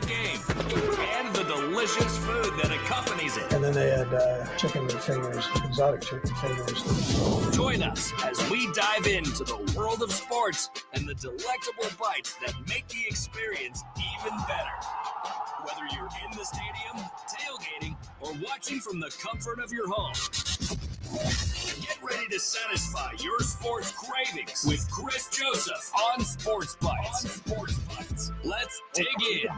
the game and the delicious food that accompanies it. And then they had chicken fingers, exotic chicken fingers. Join us as we dive into the world of sports and the delectable bites that make the experience even better. Whether you're in the stadium, tailgating, or watching from the comfort of your home, get ready to satisfy your sports cravings with Chris Joseph on Sports Bytes. Let's dig in.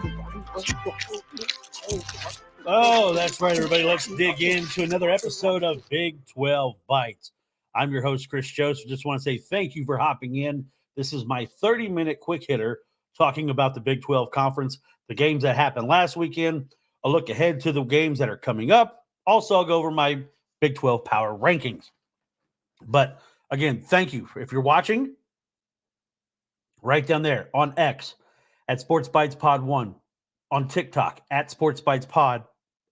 Oh, that's right, everybody. Let's dig into another episode of Big 12 Bytes. I'm your host, Chris Joseph. Just want to say thank you for hopping in. This is my 30-minute quick hitter talking about the Big 12 Conference, the games that happened last weekend, a look ahead to the games that are coming up. Also, I'll go over my Big 12 power rankings. But again, thank you. If you're watching, right down there on X at Sports Bytes Pod 1, on TikTok at Sports Bytes Pod,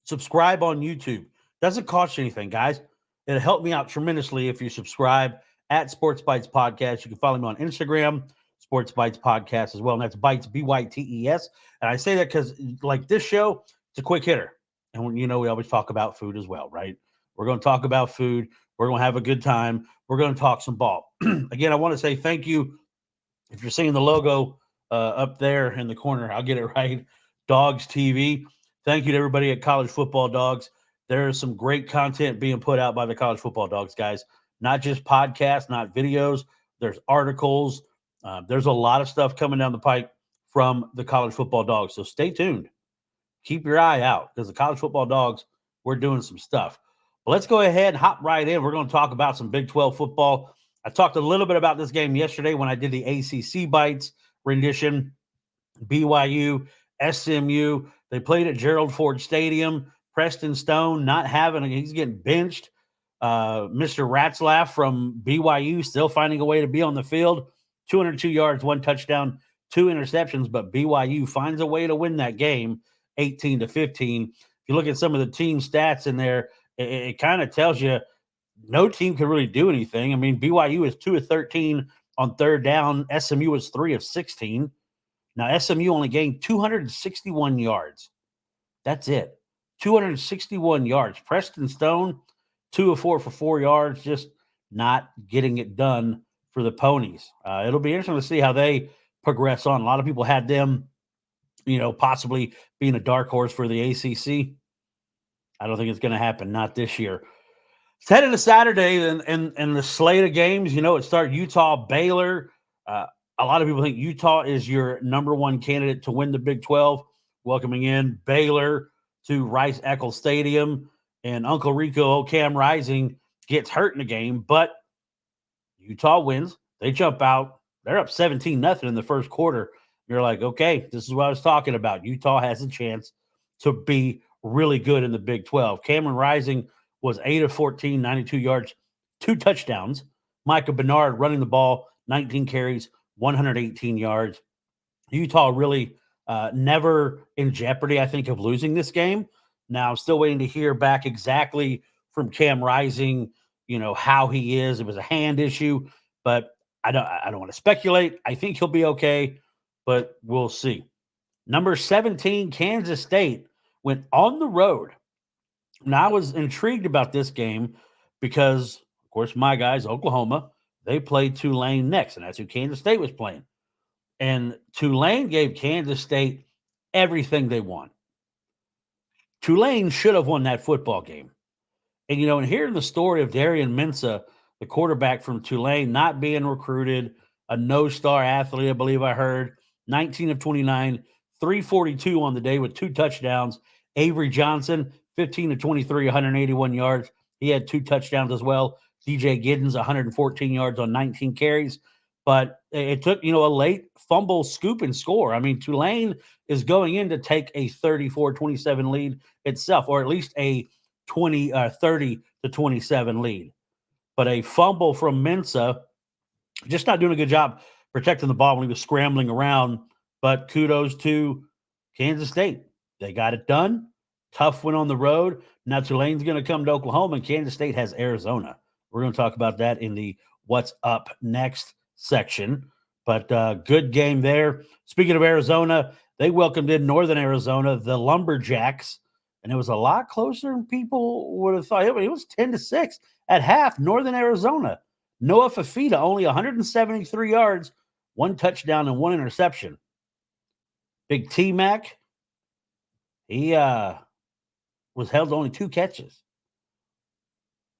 subscribe on YouTube. Doesn't cost you anything, guys. It'll help me out tremendously if you subscribe at Sports Bytes Podcast. You can follow me on Instagram, Sports Bytes Podcast as well, and that's Bytes, B-Y-T-E-S. And I say that because, like this show, it's a quick hitter. And, we always talk about food as well, right? We're going to talk about food. We're going to have a good time. We're going to talk some ball. Again, I want to say thank you. If you're seeing the logo up there in the corner, I'll get it right, Dogs TV. Thank you to everybody at College Football Dogs. There is some great content being put out by the College Football Dogs, guys. Not just podcasts, not videos. There's articles. There's a lot of stuff coming down the pike from the College Football Dogs. So stay tuned. Keep your eye out because the College Football Dogs, we're doing some stuff. But let's go ahead and hop right in. We're going to talk about some Big 12 football. I talked a little bit about this game yesterday when I did the ACC Bytes rendition. BYU, SMU, they played at Gerald Ford Stadium. Preston Stone he's getting benched. Mr. Ratzlaff from BYU still finding a way to be on the field. 202 yards, 1 touchdown, 2 interceptions, but BYU finds a way to win that game 18-15. If you look at some of the team stats in there, it kind of tells you no team can really do anything. I mean, BYU is 2 of 13 on third down. SMU was 3 of 16. Now, SMU only gained 261 yards. That's it. 261 yards. Preston Stone, 2 of 4 for 4 yards, just not getting it done for the Ponies. It'll be interesting to see how they progress on. A lot of people had them, possibly being a dark horse for the ACC. I don't think it's going to happen. Not this year. It's headed to Saturday and the slate of games. It starts Utah, Baylor. A lot of people think Utah is your number one candidate to win the Big 12. Welcoming in Baylor to Rice-Eccles Stadium. And Uncle Rico, Cam Rising, gets hurt in the game. But Utah wins. They jump out. They're up 17-0 in the first quarter. You're like, okay, this is what I was talking about. Utah has a chance to be really good in the Big 12. Cameron Rising was 8 of 14, 92 yards, 2 touchdowns. Micah Bernard running the ball, 19 carries, 118 yards. Utah really never in jeopardy, I think, of losing this game. Now, I'm still waiting to hear back exactly from Cam Rising, how he is. It was a hand issue, but I don't want to speculate. I think he'll be okay, but we'll see. Number 17, Kansas State, went on the road. Now, I was intrigued about this game because, of course, my guys, Oklahoma, they played Tulane next, and that's who Kansas State was playing. And Tulane gave Kansas State everything they want. Tulane should have won that football game. And, and hearing the story of Darian Mensah, the quarterback from Tulane, not being recruited, a no-star athlete, I believe I heard, 19 of 29, 342 on the day with 2 touchdowns. Avery Johnson, 15 of 23, 181 yards. He had 2 touchdowns as well. DJ Giddens, 114 yards on 19 carries. But it took, a late fumble, scoop, and score. I mean, Tulane is going in to take a 34-27 lead itself, or at least a 30-27 lead. But a fumble from Mensah, just not doing a good job protecting the ball when he was scrambling around. But kudos to Kansas State. They got it done. Tough win on the road. Now Tulane's going to come to Oklahoma, and Kansas State has Arizona. We're going to talk about that in the What's Up Next section. But good game there. Speaking of Arizona, They welcomed in Northern Arizona, the Lumberjacks, and it was a lot closer than people would have thought. It was 10-6 at half. Northern Arizona. Noah Fafita, only 173 yards, 1 touchdown and 1 interception. Big T-Mac, he was held to only 2 catches.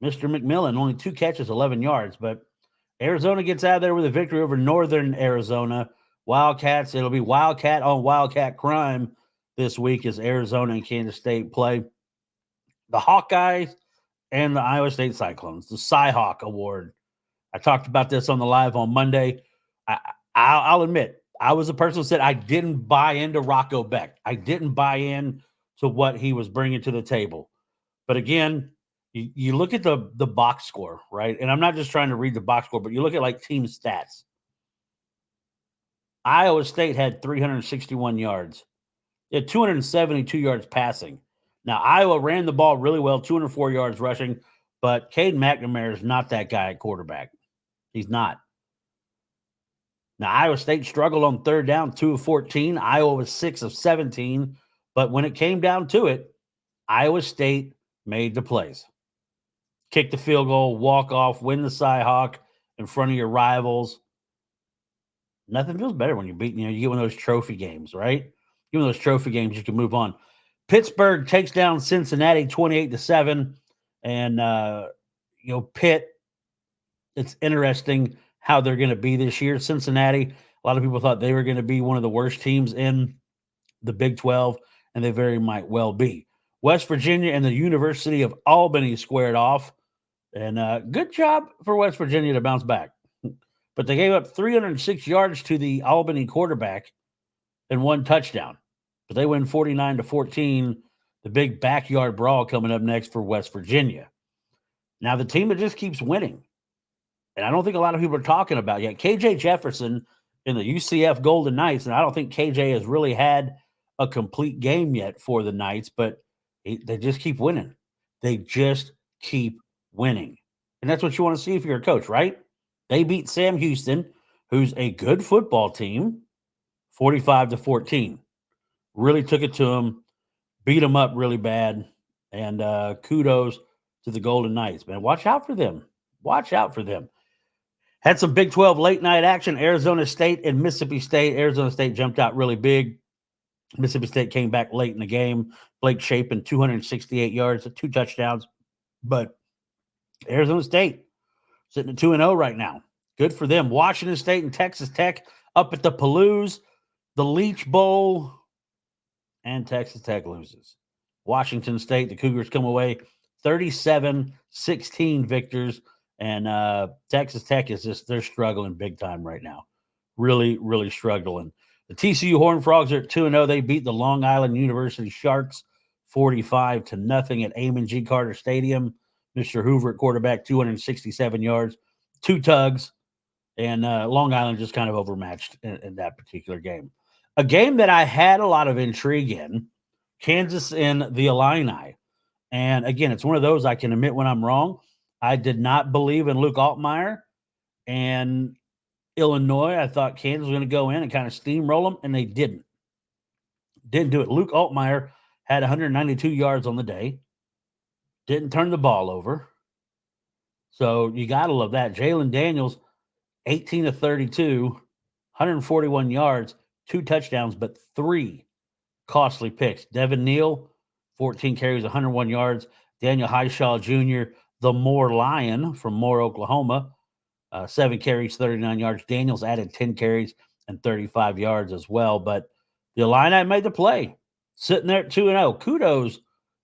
Mr. McMillan, only 2 catches, 11 yards. But Arizona gets out of there with a victory over Northern Arizona. Wildcats, it'll be Wildcat on Wildcat crime this week as Arizona and Kansas State play. The Hawkeyes and the Iowa State Cyclones, the Cy-Hawk Award. I talked about this on the live on Monday. I'll admit, I was a person who said I didn't buy into Rocco Beck. I didn't buy in to what he was bringing to the table. But again, you look at the box score, right? And I'm not just trying to read the box score, but you look at like team stats. Iowa State had 361 yards. They had 272 yards passing. Now, Iowa ran the ball really well, 204 yards rushing, but Caden McNamara is not that guy at quarterback. He's not. Now, Iowa State struggled on third down, 2 of 14. Iowa was 6 of 17. But when it came down to it, Iowa State made the plays. Kick the field goal, walk off, win the Cy-Hawk in front of your rivals. Nothing feels better when you're beating, you get one of those trophy games, right? Give one of those trophy games, you can move on. Pittsburgh takes down Cincinnati 28-7. And, Pitt, it's interesting how they're going to be this year. Cincinnati, a lot of people thought they were going to be one of the worst teams in the Big 12, and they very might well be. West Virginia and the University of Albany squared off, and good job for West Virginia to bounce back. But they gave up 306 yards to the Albany quarterback and 1 touchdown. But they win 49-14. The big backyard brawl coming up next for West Virginia. Now, the team that just keeps winning, and I don't think a lot of people are talking about yet, KJ Jefferson in the UCF Golden Knights, and I don't think KJ has really had a complete game yet for the Knights, but they just keep winning. They just keep winning. And that's what you want to see if you're a coach, right? They beat Sam Houston, who's a good football team, 45-14. Really took it to them, beat them up really bad, and kudos to the Golden Knights. Man, watch out for them. Watch out for them. Had some Big 12 late night action, Arizona State and Mississippi State. Arizona State jumped out really big. Mississippi State came back late in the game. Blake Shapen, 268 yards, 2 touchdowns. But Arizona State sitting at 2-0 right now. Good for them. Washington State and Texas Tech up at the Palouse, the Leach Bowl, and Texas Tech loses. Washington State, the Cougars come away 37-16 victors, and Texas Tech is they're struggling big time right now. Really, really struggling. The TCU Horned Frogs are at 2-0. They beat the Long Island University Sharks 45-0 at Amon G. Carter Stadium. Mr. Hoover at quarterback, 267 yards, 2 tugs, and Long Island just kind of overmatched in that particular game. A game that I had a lot of intrigue in, Kansas and the Illini. And again, it's one of those I can admit when I'm wrong. I did not believe in Luke Altmaier and Illinois. I thought Kansas was going to go in and kind of steamroll them, and they didn't. Didn't do it. Luke Altmaier had 192 yards on the day. Didn't turn the ball over. So you got to love that. Jalen Daniels, 18-32, 141 yards, 2 touchdowns, but 3 costly picks. Devin Neal, 14 carries, 101 yards. Daniel Highshaw Jr., the Moore Lion from Moore, Oklahoma, 7 carries, 39 yards. Daniels added 10 carries and 35 yards as well. But the Illini made the play, sitting there at 2-0. Kudos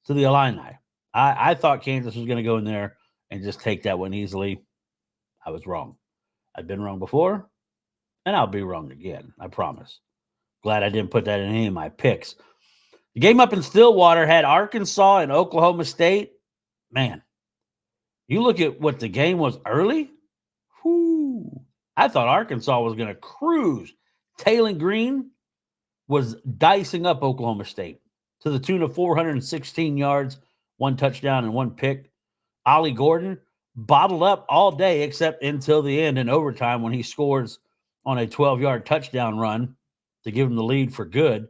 to the Illini. I thought Kansas was going to go in there and just take that one easily. I was wrong. I've been wrong before, and I'll be wrong again. I promise. Glad I didn't put that in any of my picks. The game up in Stillwater had Arkansas and Oklahoma State. Man, you look at what the game was early. Whoo! I thought Arkansas was going to cruise. Taylor Green was dicing up Oklahoma State to the tune of 416 yards, 1 touchdown and 1 pick. Ollie Gordon bottled up all day except until the end in overtime when he scores on a 12-yard touchdown run to give him the lead for good.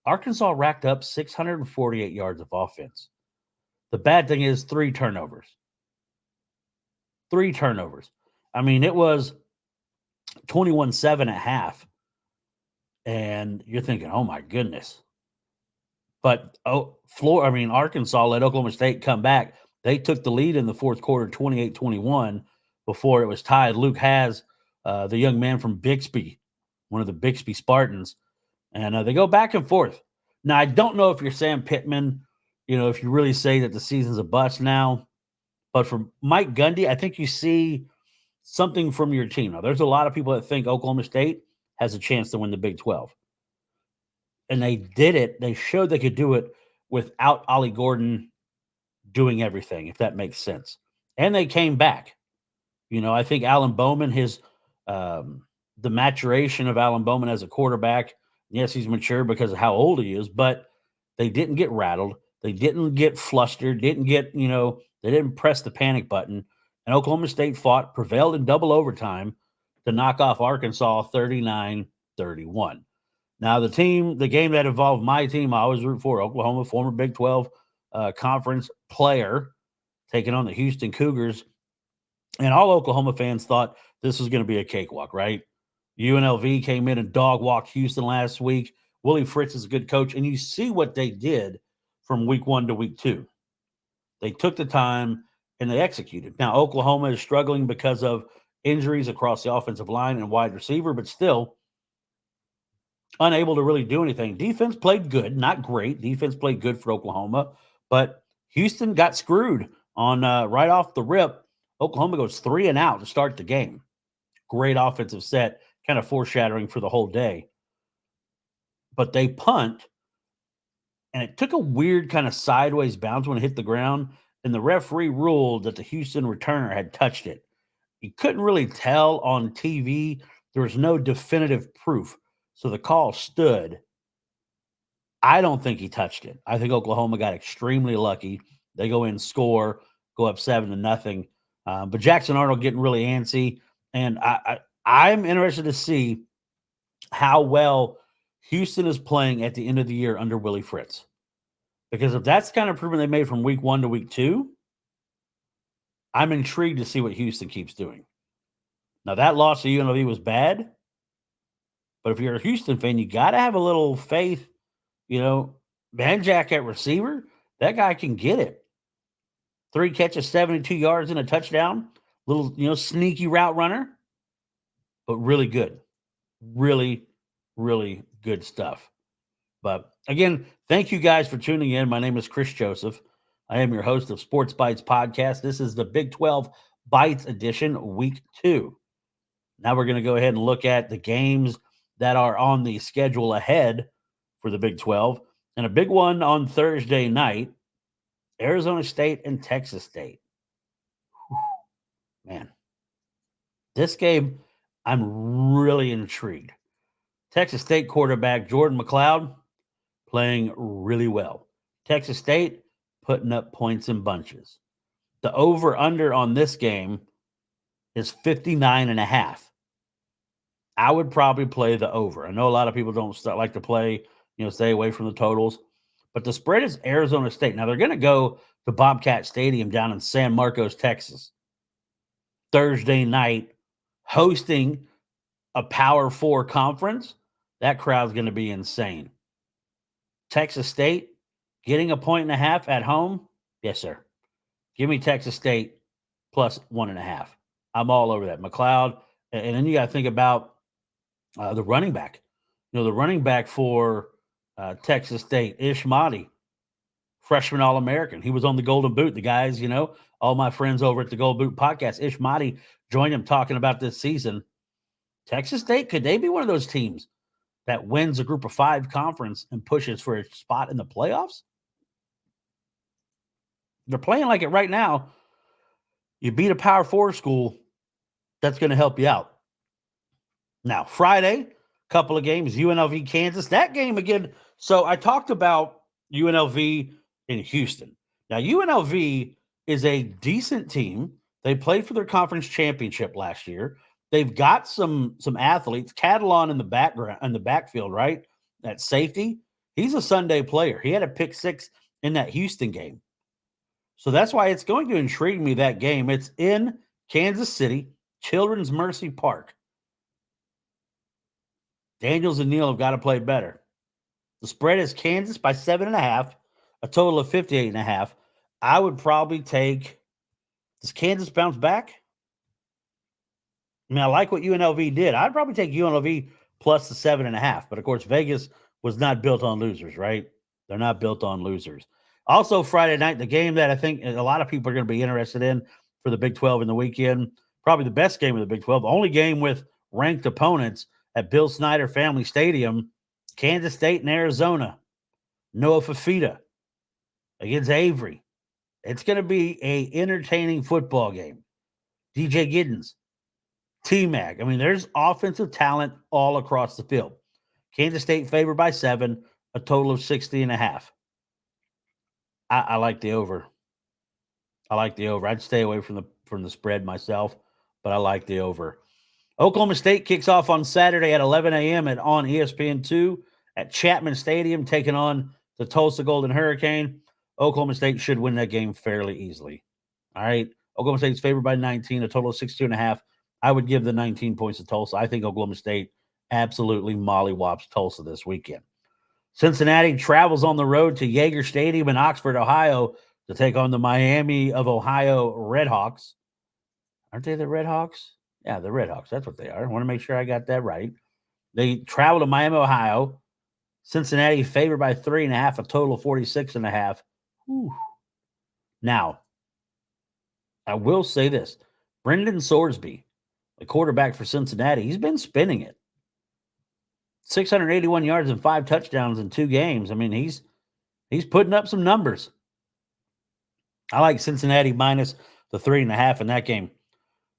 Arkansas racked up 648 yards of offense. The bad thing is 3 turnovers. 3 turnovers. I mean, it was 21-7 at half. And you're thinking, oh my goodness. But Arkansas let Oklahoma State come back. They took the lead in the fourth quarter, 28-21, before it was tied. Luke has the young man from Bixby, one of the Bixby Spartans, and they go back and forth. Now, I don't know if you're Sam Pittman, if you really say that the season's a bust now, but for Mike Gundy, I think you see something from your team. Now, there's a lot of people that think Oklahoma State has a chance to win the Big 12. And they did it. They showed they could do it without Ollie Gordon doing everything, if that makes sense. And they came back. I think Alan Bowman, the maturation of Alan Bowman as a quarterback, yes, he's mature because of how old he is, but they didn't get rattled. They didn't get flustered, they didn't press the panic button. And Oklahoma State prevailed in double overtime to knock off Arkansas 39-31. Now, the game that involved my team, I always root for, Oklahoma, former Big 12 conference player, taking on the Houston Cougars. And all Oklahoma fans thought this was going to be a cakewalk, right? UNLV came in and dog-walked Houston last week. Willie Fritz is a good coach, and you see what they did from week 1 to week 2. They took the time, and they executed. Now, Oklahoma is struggling because of injuries across the offensive line and wide receiver, but still unable to really do anything. Defense played good, not great. Defense played good for Oklahoma, but Houston got screwed on right off the rip. Oklahoma goes 3 and out to start the game. Great offensive set, kind of foreshadowing for the whole day. But they punt, and it took a weird kind of sideways bounce when it hit the ground, and the referee ruled that the Houston returner had touched it. You couldn't really tell on TV. There was no definitive proof. So the call stood. I don't think he touched it. I think Oklahoma got extremely lucky. They go in, score, go up 7-0. But Jackson Arnold getting really antsy. And I'm interested to see how well Houston is playing at the end of the year under Willie Fritz. Because if that's the kind of improvement they made from week 1 to week 2, I'm intrigued to see what Houston keeps doing. Now, that loss to UNLV was bad. But if you're a Houston fan, you got to have a little faith. Banjack at receiver, that guy can get it. 3 catches, 72 yards, and a touchdown. Little, sneaky route runner, but really good. Really, really good stuff. But again, thank you guys for tuning in. My name is Chris Joseph. I am your host of Sports Bytes Podcast. This is the Big 12 Bytes edition, week 2. Now we're going to go ahead and look at the games that are on the schedule ahead for the Big 12. And a big one on Thursday night, Arizona State and Texas State. Man, this game, I'm really intrigued. Texas State quarterback Jordan McLeod playing really well. Texas State putting up points in bunches. The over-under on this game is 59.5. I would probably play the over. I know a lot of people don't like to play, stay away from the totals. But the spread is Arizona State. Now, they're going to go to Bobcat Stadium down in San Marcos, Texas, Thursday night, hosting a Power 4 conference. That crowd's going to be insane. Texas State getting a 1.5 at home. Yes, sir. Give me Texas State plus 1.5. I'm all over that. McLeod. And then you got to think about the running back. The running back for Texas State, Ish Mahdi, freshman All-American. He was on the Golden Boot. The guys, all my friends over at the Golden Boot podcast, Ish Mahdi joined him talking about this season. Texas State, could they be one of those teams that wins a group of 5 conference and pushes for a spot in the playoffs? They're playing like it right now. You beat a Power 4 school, that's going to help you out. Now, Friday, couple of games, UNLV, Kansas. That game again. So I talked about UNLV in Houston. Now, UNLV is a decent team. They played for their conference championship last year. They've got some athletes. Catalon in the backfield, right? At safety. He's a Sunday player. He had a pick six in that Houston game. So that's why it's going to intrigue me, that game. It's in Kansas City, Children's Mercy Park. Daniels and Neal have got to play better. The spread is Kansas by 7.5, a total of 58.5. I would probably take. Does Kansas bounce back? I mean, I like what UNLV did. I'd probably take UNLV plus the 7.5. But of course, Vegas was not built on losers, right? They're not built on losers. Also, Friday night, the game that I think a lot of people are going to be interested in for the Big 12 in the weekend, probably the best game of the Big 12, only game with ranked opponents at Bill Snyder Family Stadium, Kansas State and Arizona. Noah Fafita against Avery. It's going to be an entertaining football game. DJ Giddens, T-Mac. I mean, there's offensive talent all across the field. Kansas State favored by 7, a total of 60.5. I like the over. I like the over. I'd stay away from the spread myself, but I like the over. Oklahoma State kicks off on Saturday at 11 a.m. on ESPN2 at Chapman Stadium, taking on the Tulsa Golden Hurricane. Oklahoma State should win that game fairly easily. All right. Oklahoma State's favored by 19, a total of 62.5. I would give the 19 points to Tulsa. I think Oklahoma State absolutely mollywops Tulsa this weekend. Cincinnati travels on the road to Yager Stadium in Oxford, Ohio, to take on the Miami of Ohio Redhawks. Aren't they the Redhawks? Yeah, the Redhawks. That's what they are. I want to make sure I got that right. They travel to Miami, Ohio. Cincinnati favored by 3.5, a total of 46.5. Whew. Now, I will say this. Brendan Sorsby, the quarterback for Cincinnati, he's been spinning it. 681 yards and 5 touchdowns in 2 games. I mean, he's putting up some numbers. I like Cincinnati minus the 3.5 in that game.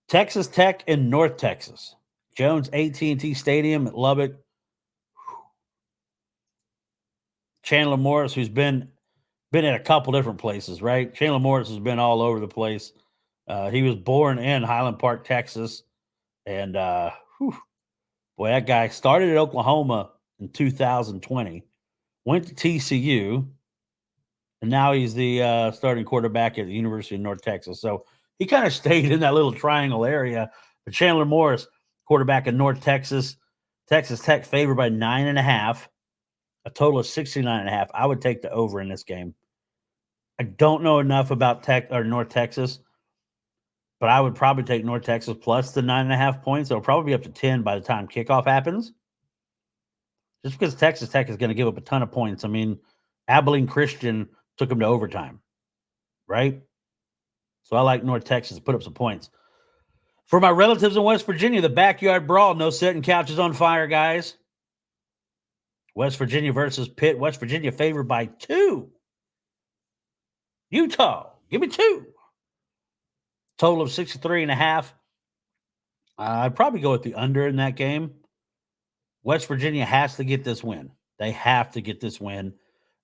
Texas Tech in North Texas. Jones AT&T Stadium at Lubbock. Chandler Morris, who's been at a couple different places, right? Chandler Morris has been all over the place. He was born in Highland Park, Texas. And, boy, that guy started at Oklahoma in 2020, went to TCU, and now he's the starting quarterback at the University of North Texas. So he kind of stayed in that little triangle area. But Chandler Morris, quarterback in North Texas, Texas Tech favored by 9.5, a total of 69.5. I would take the over in this game. I don't know enough about North Texas, but I would probably take North Texas plus the 9.5 points. It'll probably be up to 10 by the time kickoff happens. Just because Texas Tech is going to give up a ton of points. I mean, Abilene Christian took them to overtime, right? So I like North Texas to put up some points. For my relatives in West Virginia, the backyard brawl, no sitting couches on fire, guys. West Virginia versus Pitt. West Virginia favored by 2. Utah, give me 2. Total of 63.5. I'd probably go with the under in that game. West Virginia has to get this win. They have to get this win.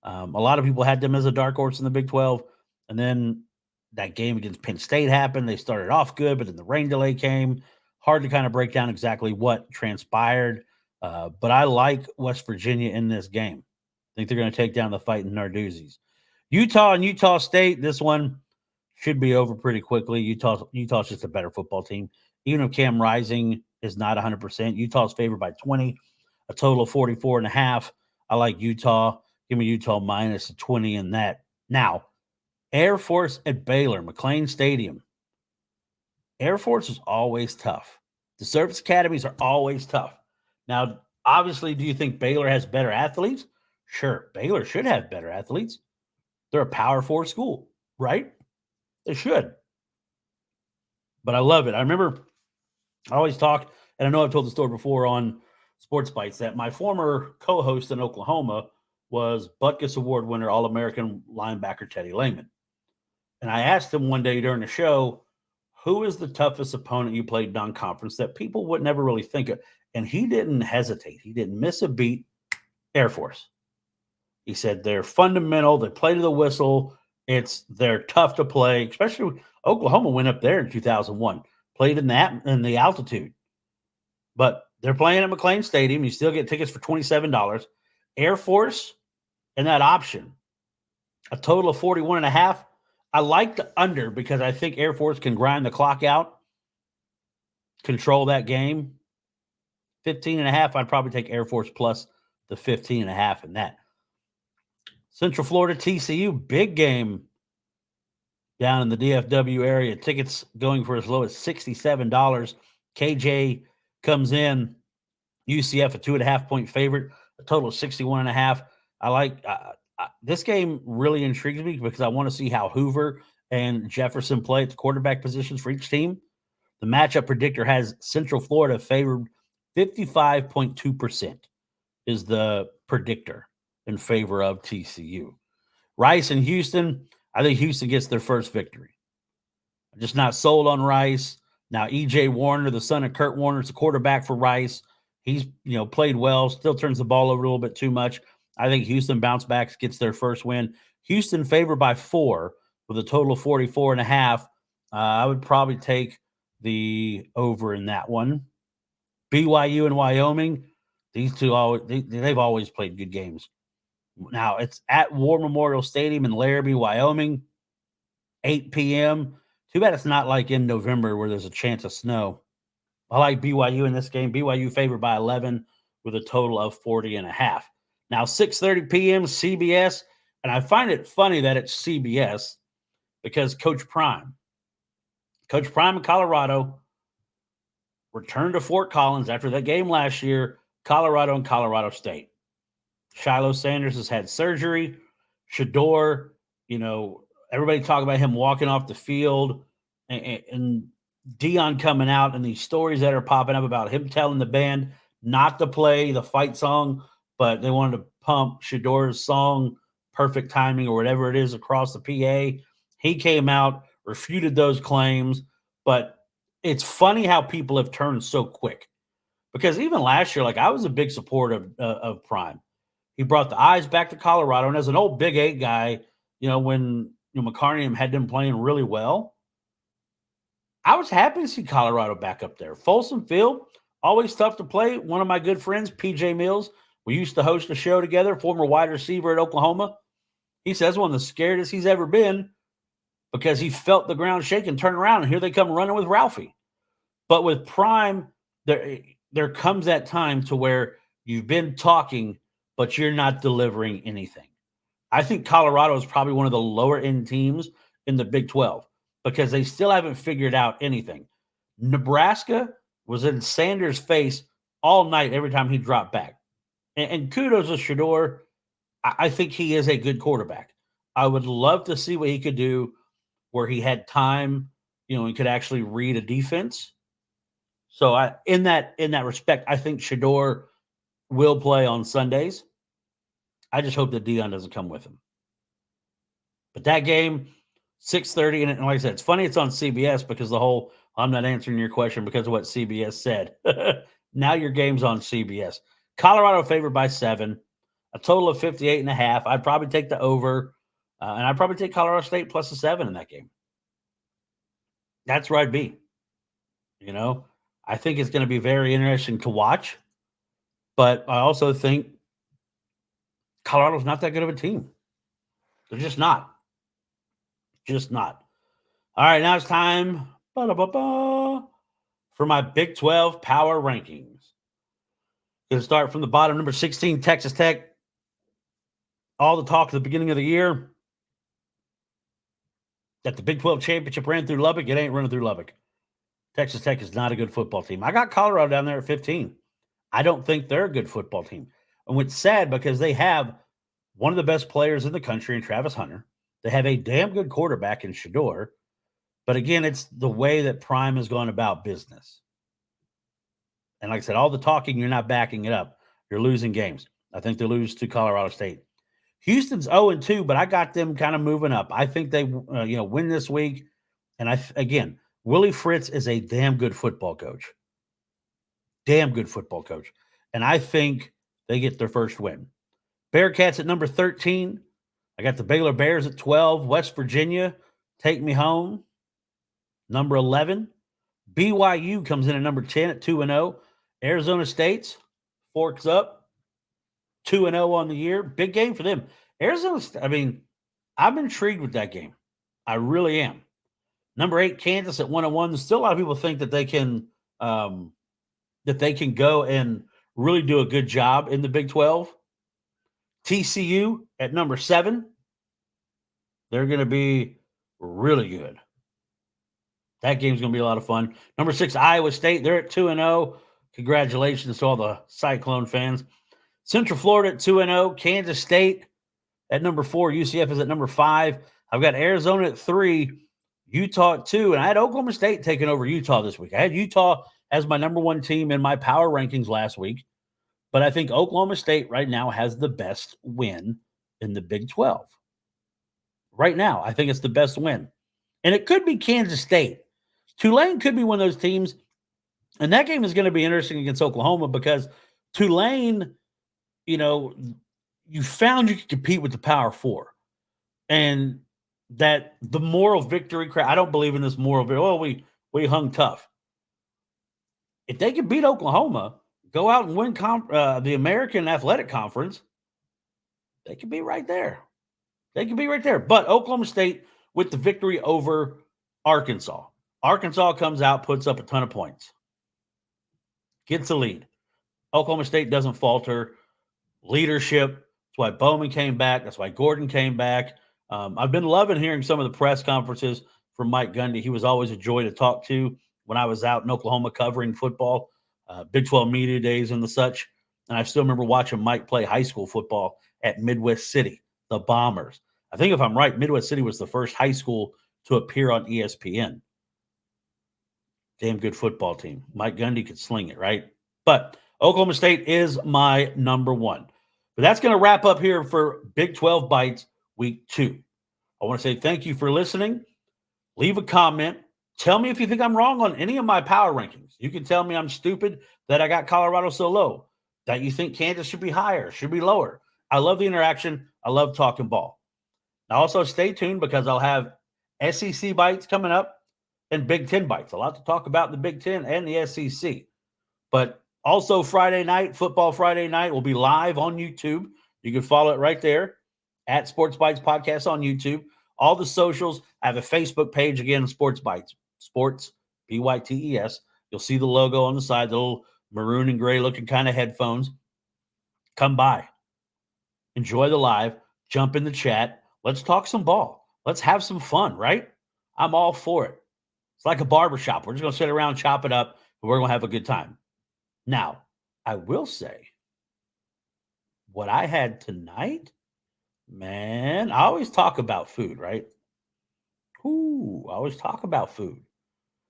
A lot of people had them as a dark horse in the Big 12. And then that game against Penn State happened. They started off good, but then the rain delay came. Hard to kind of break down exactly what transpired. But I like West Virginia in this game. I think they're going to take down the Fighting Narduzzi's. Utah and Utah State, this one should be over pretty quickly. Utah's just a better football team. Even if Cam Rising is not 100%, Utah's favored by 20, a total of 44.5. I like Utah. Give me Utah minus 20 in that. Now, Air Force at Baylor, McLean Stadium. Air Force is always tough. The service academies are always tough. Now, obviously, do you think Baylor has better athletes? Sure, Baylor should have better athletes. They're a Power 4 school, right? They should. But I love it. I remember I always talk, and I know I've told the story before on Sports Bytes, that my former co-host in Oklahoma was Butkus Award winner, All-American linebacker Teddy Lehman. And I asked him one day during the show, who is the toughest opponent you played non-conference that people would never really think of? And he didn't hesitate. He didn't miss a beat. Air Force. He said they're fundamental. They play to the whistle. They're tough to play, especially Oklahoma went up there in 2001, played in the altitude. But they're playing at McLean Stadium. You still get tickets for $27. Air Force, in that option. A total of 41.5. I like the under because I think Air Force can grind the clock out, control that game. 15.5, I'd probably take Air Force plus the 15.5 in that. Central Florida TCU, big game down in the DFW area. Tickets going for as low as $67. KJ comes in, UCF a 2.5 point favorite, a total of 61.5. I like this game really intrigues me because I want to see how Hoover and Jefferson play at the quarterback positions for each team. The matchup predictor has Central Florida favored 55.2% is the predictor in favor of TCU. Rice and Houston, I think Houston gets their first victory. I'm just not sold on Rice. Now, E.J. Warner, the son of Kurt Warner, is the quarterback for Rice. He's played well, still turns the ball over a little bit too much. I think Houston bounce backs, gets their first win. Houston favored by 4 with a total of 44.5. I would probably take the over in that one. BYU and Wyoming, these two they've always played good games. Now it's at War Memorial Stadium in Larrabee, Wyoming, 8 p.m. Too bad it's not like in November where there's a chance of snow. I like BYU in this game. BYU favored by 11 with a total of 40.5. Now 6:30 p.m. CBS, and I find it funny that it's CBS because Coach Prime in Colorado returned to Fort Collins after that game last year, Colorado and Colorado State. Shiloh Sanders has had surgery. Shador, everybody talk about him walking off the field and Dion coming out and these stories that are popping up about him telling the band not to play the fight song, but they wanted to pump Shador's song, Perfect Timing or whatever it is across the PA. He came out, refuted those claims, but it's funny how people have turned so quick because even last year, I was a big supporter of Prime. He brought the eyes back to Colorado, and as an old Big 8 guy, when McCartney had them playing really well, I was happy to see Colorado back up there. Folsom Field, always tough to play. One of my good friends, PJ Mills, we used to host a show together, former wide receiver at Oklahoma. He says one of the scariest he's ever been because he felt the ground shake and turn around, and here they come running with Ralphie. But with Prime, there comes that time to where you've been talking, but you're not delivering anything. I think Colorado is probably one of the lower end teams in the Big 12 because they still haven't figured out anything. Nebraska was in Sanders' face all night every time he dropped back. And kudos to Shador. I think he is a good quarterback. I would love to see what he could do where he had time, and could actually read a defense. So in that respect, I think Shador will play on Sundays. I just hope that Dion doesn't come with him. But that game, 6:30, and like I said, it's funny it's on CBS because I'm not answering your question because of what CBS said. Now your game's on CBS. Colorado favored by 7, a total of 58.5. I'd probably take the over, and I'd probably take Colorado State plus a 7 in that game. That's where I'd be. I think it's going to be very interesting to watch, but I also think Colorado's not that good of a team. They're just not. Just not. All right, now it's time for my Big 12 power rankings. Going to start from the bottom, number 16, Texas Tech. All the talk at the beginning of the year that the Big 12 championship ran through Lubbock. It ain't running through Lubbock. Texas Tech is not a good football team. I got Colorado down there at 15. I don't think they're a good football team. And it's sad because they have one of the best players in the country in Travis Hunter. They have a damn good quarterback in Shador. But again, it's the way that Prime has gone about business. And like I said, all the talking, you're not backing it up. You're losing games. I think they lose to Colorado State. Houston's 0-2, but I got them kind of moving up. I think they win this week. And Willie Fritz is a damn good football coach. Damn good football coach. And I think they get their first win. Bearcats at number 13. I got the Baylor Bears at 12. West Virginia, take me home. Number 11. BYU comes in at number 10 at 2-0. Arizona State's forks up 2-0 on the year. Big game for them. Arizona, I mean, I'm intrigued with that game. I really am. Number 8, Kansas at 1-1. Still a lot of people think that they can go and really do a good job in the Big 12. TCU at number 7. They're going to be really good. That game's going to be a lot of fun. Number 6, Iowa State. They're at 2-0. Congratulations to all the Cyclone fans. Central Florida at 2-0. Kansas State at number 4. UCF is at number 5. I've got Arizona at 3. Utah at 2. And I had Oklahoma State taking over Utah this week. I had Utah as my number 1 team in my power rankings last week. But I think Oklahoma State right now has the best win in the Big 12. Right now, I think it's the best win. And it could be Kansas State. Tulane could be one of those teams. And that game is going to be interesting against Oklahoma because Tulane, you found you could compete with the Power 4. And that the moral victory crowd, I don't believe in this moral victory. We hung tough. If they can beat Oklahoma, go out and win the American Athletic Conference, they could be right there. But Oklahoma State with the victory over Arkansas. Arkansas comes out, puts up a ton of points. Gets the lead. Oklahoma State doesn't falter. Leadership. That's why Bowman came back. That's why Gordon came back. I've been loving hearing some of the press conferences from Mike Gundy. He was always a joy to talk to when I was out in Oklahoma covering football, Big 12 media days and the such. And I still remember watching Mike play high school football at Midwest City, the Bombers. I think if I'm right, Midwest City was the first high school to appear on ESPN. Damn good football team. Mike Gundy could sling it, right? But Oklahoma State is my number 1. But that's going to wrap up here for Big 12 Bytes Week 2. I want to say thank you for listening. Leave a comment. Tell me if you think I'm wrong on any of my power rankings. You can tell me I'm stupid that I got Colorado so low, that you think Kansas should be higher, should be lower. I love the interaction. I love talking ball. Now also stay tuned because I'll have SEC Bytes coming up and Big 10 Bytes. A lot to talk about in the Big 10 and the SEC. But also Football Friday night will be live on YouTube. You can follow it right there at Sports Bytes Podcast on YouTube. All the socials. I have a Facebook page again, Sports Bytes. Sports, B-Y-T-E-S. You'll see the logo on the side, the little maroon and gray looking kind of headphones. Come by. Enjoy the live. Jump in the chat. Let's talk some ball. Let's have some fun, right? I'm all for it. It's like a barbershop. We're just going to sit around, chop it up, and we're going to have a good time. Now, I will say, what I had tonight, man, I always talk about food, right? I always talk about food.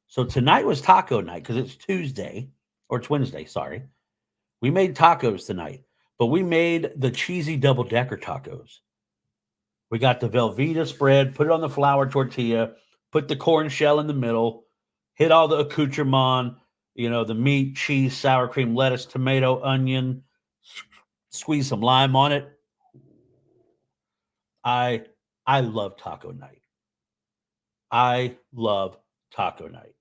So tonight was taco night because it's it's Wednesday, sorry. We made tacos tonight, but we made the cheesy double-decker tacos. We got the Velveeta spread, put it on the flour tortilla, put the corn shell in the middle, hit all the accoutrement, the meat, cheese, sour cream, lettuce, tomato, onion, squeeze some lime on it. I love taco night. I love taco night.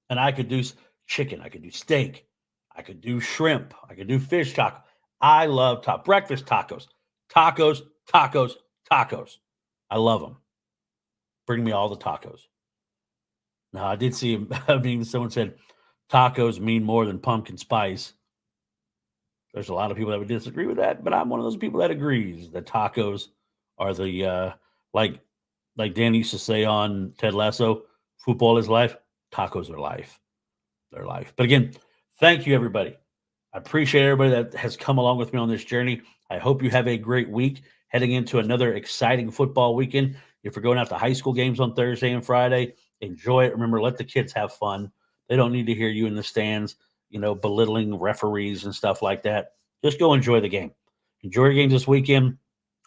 And I could do chicken. I could do steak. I could do shrimp. I could do fish taco. I love breakfast tacos. Tacos, tacos, tacos. I love them. Bring me all the tacos. Now, I did see, someone said tacos mean more than pumpkin spice. There's a lot of people that would disagree with that, but I'm one of those people that agrees that tacos are the, like Dan used to say on Ted Lasso, football is life. Tacos are life. They're life. But again, thank you, everybody. I appreciate everybody that has come along with me on this journey. I hope you have a great week heading into another exciting football weekend. If you're going out to high school games on Thursday and Friday, enjoy it. Remember, let the kids have fun. They don't need to hear you in the stands, belittling referees and stuff like that. Just go enjoy the game. Enjoy your games this weekend.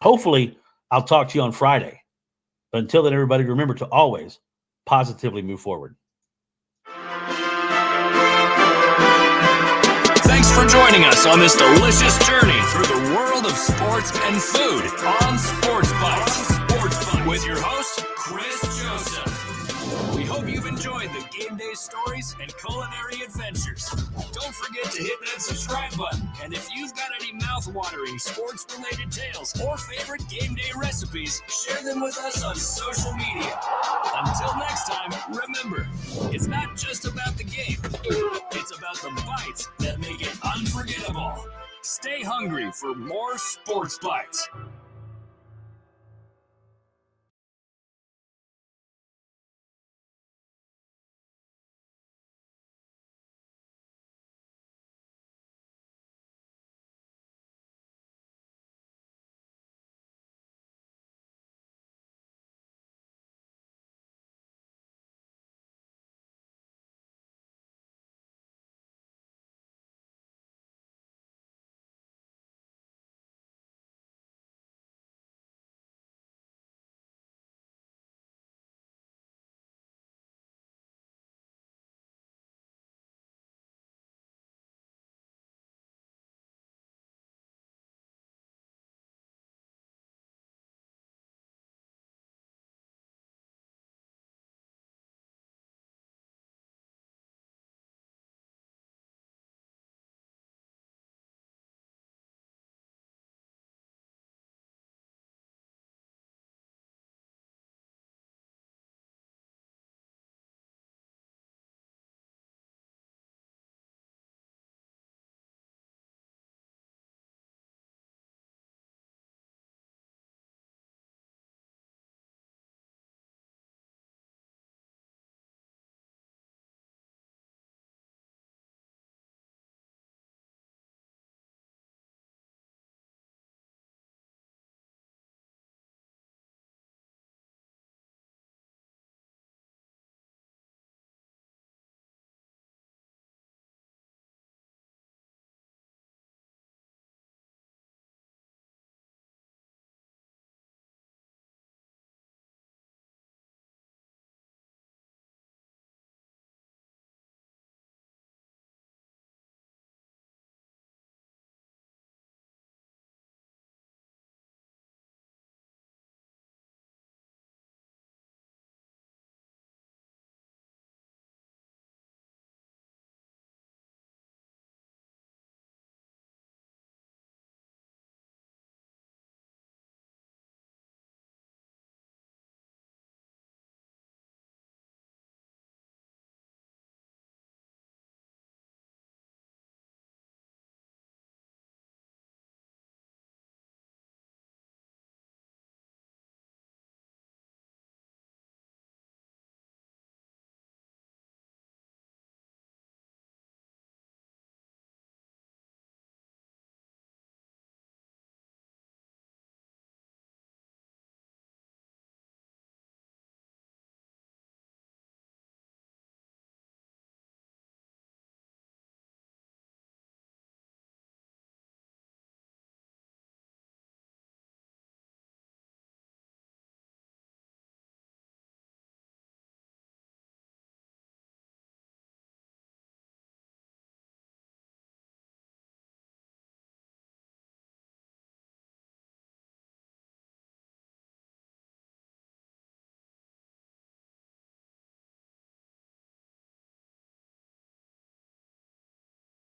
Hopefully, I'll talk to you on Friday. But until then, everybody, remember to always positively move forward. Thanks for joining us on this delicious journey through the world of sports and food on Sports Bytes with your host, Chris Joseph. We hope you've enjoyed the game. game day stories and culinary adventures. Don't forget to hit that subscribe button. And if you've got any mouth-watering sports-related tales or favorite game day recipes, share them with us on social media. Until next time, remember, it's not just about the game. It's about the bites that make it unforgettable. Stay hungry for more Sports Bites.